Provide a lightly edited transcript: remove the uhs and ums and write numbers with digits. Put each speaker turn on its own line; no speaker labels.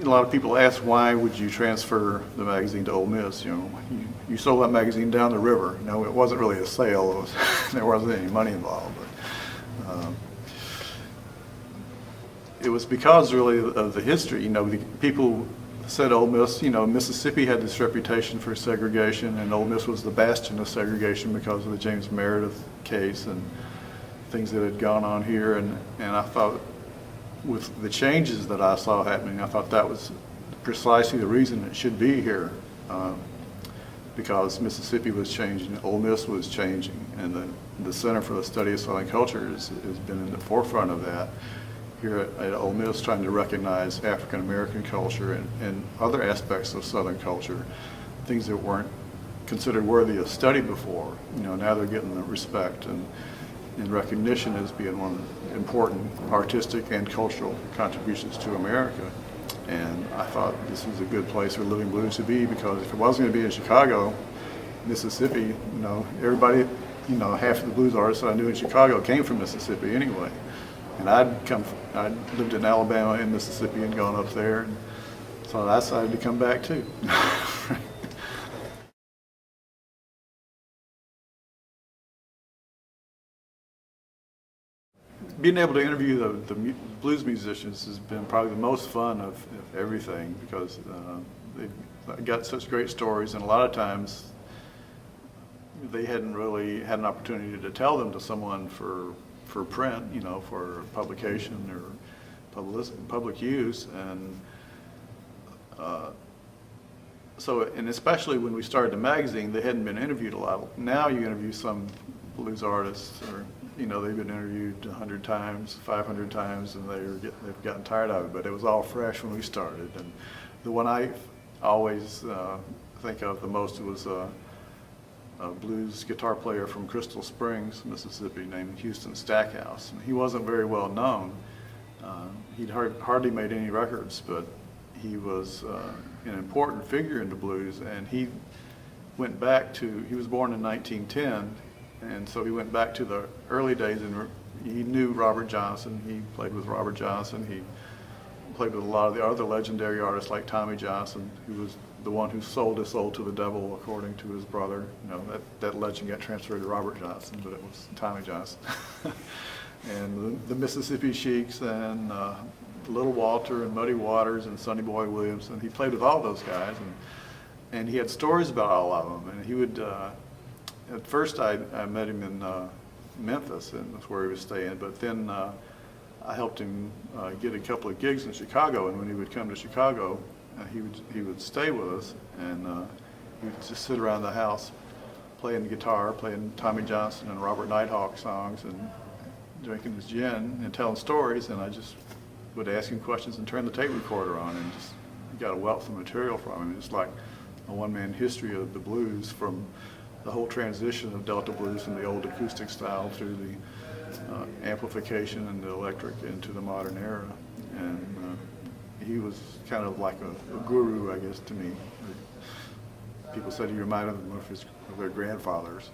a lot of people ask, why would you transfer the magazine to Ole Miss? You sold that magazine down the river. It wasn't really a sale. There wasn't any money involved. But, it was because really of the history. The people said Ole Miss, Mississippi had this reputation for segregation, and Ole Miss was the bastion of segregation because of the James Meredith case and things that had gone on here. And I thought, with the changes that I saw happening, I thought that was precisely the reason it should be here, because Mississippi was changing, Ole Miss was changing, and the Center for the Study of Southern Culture has been in the forefront of that here at Ole Miss, trying to recognize African American culture and other aspects of Southern culture, things that weren't considered worthy of study before. Now they're getting the respect and recognition as being one of the important artistic and cultural contributions to America. And I thought this was a good place for Living Blues to be, because if it was going to be in Chicago, Mississippi, everybody, half of the blues artists that I knew in Chicago came from Mississippi anyway. And I'd lived in Alabama and Mississippi and gone up there, and so I decided to come back too. Being able to interview the blues musicians has been probably the most fun of everything, because they've got such great stories, and a lot of times they hadn't really had an opportunity to tell them to someone for print, for publication or public use. And and especially when we started the magazine, they hadn't been interviewed a lot. Now you interview some blues artists, or they've been interviewed 100 times, 500 times, and they've gotten tired of it. But it was all fresh when we started. And the one I always think of the most was a blues guitar player from Crystal Springs, Mississippi, named Houston Stackhouse. And he wasn't very well known. He'd hardly made any records, but he was an important figure in the blues. And he was born in 1910, and so he went back to the early days, and he knew Robert Johnson. He played with Robert Johnson. He played with a lot of the other legendary artists like Tommy Johnson, who was the one who sold his soul to the devil, according to his brother. That legend got transferred to Robert Johnson, but it was Tommy Johnson. And the Mississippi Sheiks, and Little Walter, and Muddy Waters, and Sonny Boy Williams, and he played with all those guys, and he had stories about all of them. And he would, at first I met him in Memphis, and that's where he was staying, but then I helped him get a couple of gigs in Chicago, and when he would come to Chicago, he would stay with us, and he would just sit around the house playing the guitar, playing Tommy Johnson and Robert Nighthawk songs, and drinking his gin and telling stories. And I just would ask him questions and turn the tape recorder on, and just got a wealth of material from him. It's like a one-man history of the blues, from the whole transition of Delta blues from the old acoustic style through the amplification and the electric into the modern era. And he was kind of like a guru, I guess, to me. People said he reminded them of their grandfathers.